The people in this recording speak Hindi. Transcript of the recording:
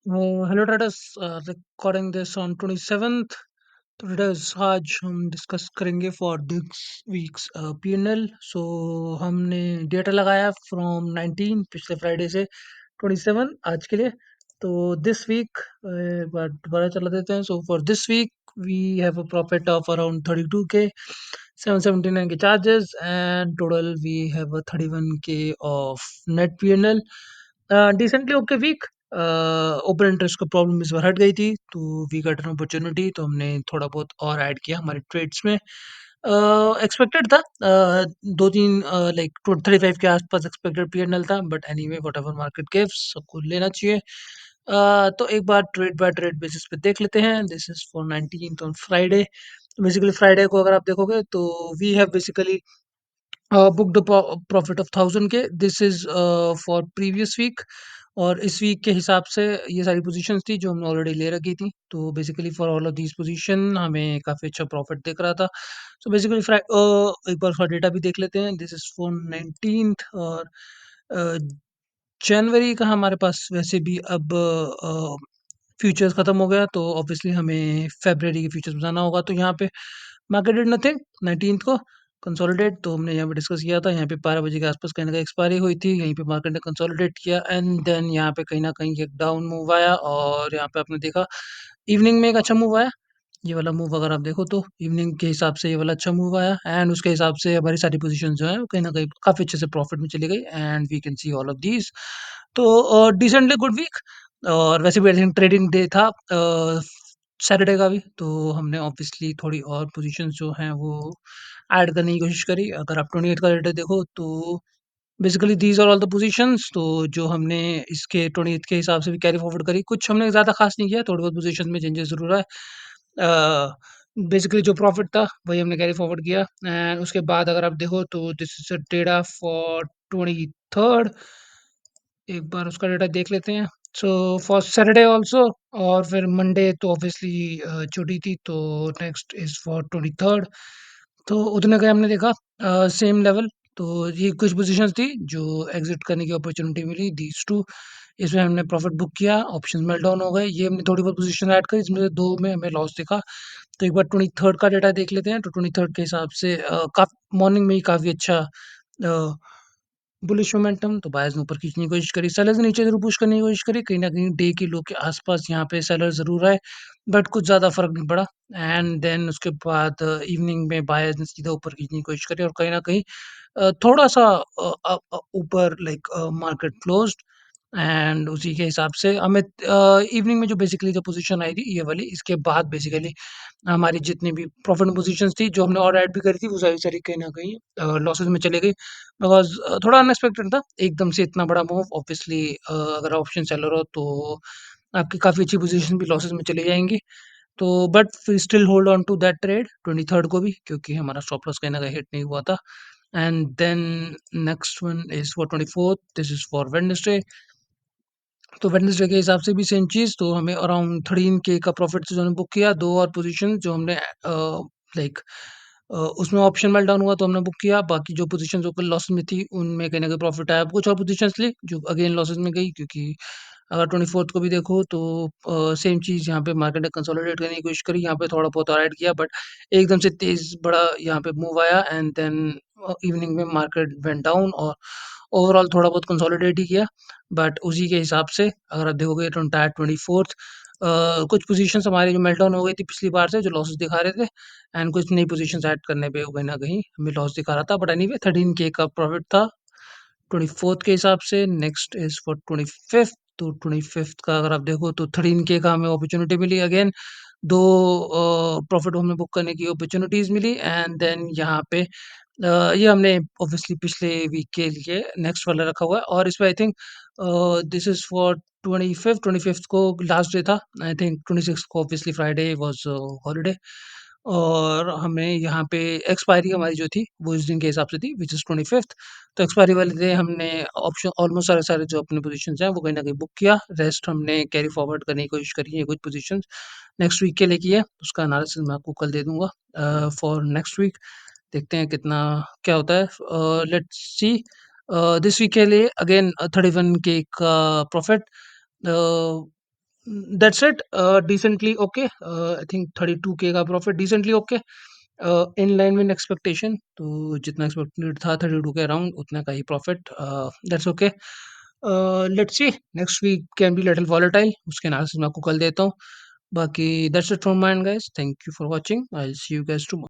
Hello traders, recording this on 27th. तो traders आज हम डिस्कस करेंगे फॉर दिस वीक्स पीएनएल। सो हमने डेटा लगाया फ्रॉम 19 पिछले फ्राइडे से 27 आज के लिए। तो दिस वीक एक बार दोबारा चला देते हैं। So for this week we have a profit of around 32 K 779 K charges and total we have a 31 K of net PnL. Decently okay week. Open interest का प्रॉब्लम इस बार हट गई थी, तो वी गॉट एन अपॉर्चुनिटी, तो हमने थोड़ा बहुत और ऐड किया हमारे ट्रेड्स में। एक्सपेक्टेड था, दो तीन लाइक 35 के आसपास एक्सपेक्टेड पीएनएल था, but anyway whatever market gives सबको लेना चाहिए। तो एक बार ट्रेड बाय ट्रेड बेसिस पे देख लेते हैं। This is for 19th on Friday. Basically Friday को अगर आप देखोगे तो we have basically booked a profit of 1000 K. This is for previous week, और इस वीक के हिसाब से ये सारी पोजीशंस थी जो हमने ऑलरेडी ले रखी थी। तो basically for all of these position हमें काफ़ी अच्छा प्रॉफिट दिख रहा था। सो बेसिकली एक बार उसका डेटा भी देख लेते हैं। दिस इज फॉर 19th, और जनवरी का हमारे पास वैसे भी अब फ्यूचर्स खत्म हो गया, तो ऑब्वियसली हमें फरवरी के फ्यूचर्स बताना होगा। तो यहाँ पे मार्केट डिड नथिंग 19th को कंसोलिडेट। तो हमने यहाँ पे डिस्कस किया था, यहाँ पे 12 बजे के आसपास कहीं ना कहीं एक्सपायरी हुई थी, यहीं पे मार्केट ने कंसोलिडेट किया एंड देन यहाँ पे कहीं ना कहीं एक डाउन मूव आया, और यहाँ पे आपने देखा इवनिंग में एक अच्छा मूव आया। ये वाला मूव अगर आप देखो तो इवनिंग के हिसाब से ये वाला अच्छा मूव आया, एंड उसके हिसाब से हमारी सारी पोजीशन जो है वो कहीं ना कहीं काफ़ी अच्छे से प्रॉफिट में चली गई, and we can see all of these. तो डिसेंटली गुड वीक। और वैसे भी आई थिंक ट्रेडिंग डे था सैटरडे का भी, तो हमने ऑब्वियसली थोड़ी और पोजीशंस जो हैं वो ऐड करने की कोशिश करी। अगर आप 28 का डेटा देखो तो basically these are all the positions, तो जो हमने इसके 28 के हिसाब से भी कैरी फॉरवर्ड करी। कुछ हमने ज़्यादा खास नहीं किया, थोड़ी बहुत पोजीशन में चेंजेस ज़रूर है। बेसिकली जो प्रॉफिट था वही हमने कैरी फॉरवर्ड किया, एंड उसके बाद अगर आप देखो तो this is a data for 23rd। एक बार उसका डेटा देख लेते हैं। सो फॉर सैटरडे ऑल्सो, और फिर मंडे तो ऑब्वियसली छुट्टी थी, तो नेक्स्ट इज फॉर 23rd। तो उतने का हमने देखा सेम लेवल। तो ये कुछ पोजीशंस थी जो एग्जिट करने की अपॉर्चुनिटी मिली, दीज टू। इसमें हमने प्रॉफिट बुक किया, ऑप्शन मेल्ट डाउन हो गए, ये हमने थोड़ी बहुत पोजीशन ऐड करी, इसमें से दो में हमें लॉस दिखा। तो एक बार 23rd का डेटा देख लेते हैं। तो 23rd के हिसाब से मॉर्निंग में ही काफ़ी अच्छा बुलिश मोमेंटम, तो बायर्स ने ऊपर खींचने की कोशिश करी, सेलर्स ने नीचे ज़रूर पुश करने की कोशिश करी। कहीं न कहीं डे की लो के आस-पास यहाँ पे सेलर ज़रूर आए, बट कुछ ज़्यादा फ़र्क नहीं पड़ा। एंड देन उसके बाद इवनिंग में बायर्स ने सीधा ऊपर खींचने की कोशिश करी, और कहीं न कहीं थोड़ा-सा ऊपर लाइक मार्केट क्लोज्ड, एंड उसी के हिसाब से हमें इवनिंग में जो बेसिकली जो पोज़ीशन आई थी ये वाली, इसके बाद बेसिकली हमारी जितनी भी प्रॉफिट पोज़ीशंस थी जो हमने और ऐड भी करी थी, वो सारी कहीं न कहीं लॉसेस में चली गई। बिकॉज़ थोड़ा अनएक्सपेक्टेड था, एकदम से इतना बड़ा मूव। ऑब्वियसली अगर ऑप्शन सेलर हो तो आपकी काफ़ी अच्छी पोज़ीशन भी लॉसेस में चली जाएँगी। तो but we still hold on to that trade 23rd को भी, क्योंकि हमारा स्टॉप लॉस कहीं न कहीं हिट नहीं हुआ था। And then next one is for 24th, this is for Wednesday. तो वेडनेसडे के हिसाब से भी सेम चीज़, तो हमें अराउंड 13 के का प्रॉफिट जो हमने बुक किया। 2 और पोज़ीशन जो हमने लाइक उसमें ऑप्शन मेल्ट डाउन हुआ तो हमने बुक किया। बाकी जो पोज़ीशंस जो लॉस में थी उनमें कहीं न कहीं प्रॉफिट आया। कुछ और पोज़ीशंस ली जो अगेन लॉसेस में गई, क्योंकि अगर 24th को भी देखो तो सेम चीज़ यहाँ पे मार्केट ने कंसोलिडेट करने की कोशिश करी। यहाँ पे थोड़ा बहुत और ऐड किया, बट एकदम से तेज़ बड़ा यहाँ पे मूव आया, एंड देन इवनिंग में मार्केट वेंट डाउन, और ओवरऑल थोड़ा बहुत कंसोलिडेट ही किया। बट उसी के हिसाब से अगर आप देखोगे तो एंटायर 24th कुछ पोज़ीशंस हमारी जो मेल्ट डाउन हो गई थी पिछली बार से, जो लॉसेस दिखा रहे थे, एंड कुछ नई पोज़ीशंस ऐड करने पे वो कहीं न कहीं हमें लॉस दिखा रहा था। बट एनीवे 13 के का प्रॉफिट था 24th के हिसाब से। Next is for 25th। तो 25th का अगर आप देखो तो 13 के का हमें अपॉर्च्युनिटी मिली अगेन। 2 प्रॉफिट हमें बुक करने की अपॉर्च्युनिटीज़ मिली, एंड देन यहाँ पे ये हमने ऑब्वियसली पिछले वीक के लिए नेक्स्ट वाला रखा हुआ है, और इसमें I think this is for 25th को लास्ट डे था। आई थिंक 26th को ऑब्वियसली फ्राइडे वाज़ हॉलिडे, और हमें यहाँ पे एक्सपायरी हमारी जो थी वो इस दिन के हिसाब से थी, व्हिच इज़ 25th। तो एक्सपायरी वाले दिन हमने ऑप्शन ऑलमोस्ट सारे-सारे जो अपने पोज़ीशंस हैं वो कहीं न कहीं बुक किया। रेस्ट हमने कैरी फॉरवर्ड करने की कोशिश करी है, कुछ पोज़ीशंस नेक्स्ट वीक के लिए की है। उसका एनालिसिस मैं आपको कल दे दूँगा फॉर नेक्स्ट वीक। देखते हैं कितना क्या होता है। लेट्स सी दिस वीक के लिए अगेन 31 के का profit. Uh, that's it. Decently okay, I think 32K का profit decently okay, in line with expectation. तो जितना एक्सपेक्टेड था 32 के अराउंड उतना का ही profit, that's okay. Let's see, next week can be little volatile, उसके एनालिसिस मैं आपको कल देता हूँ। बाकी that's it from my end guys, thank you for watching, I will see you guys tomorrow.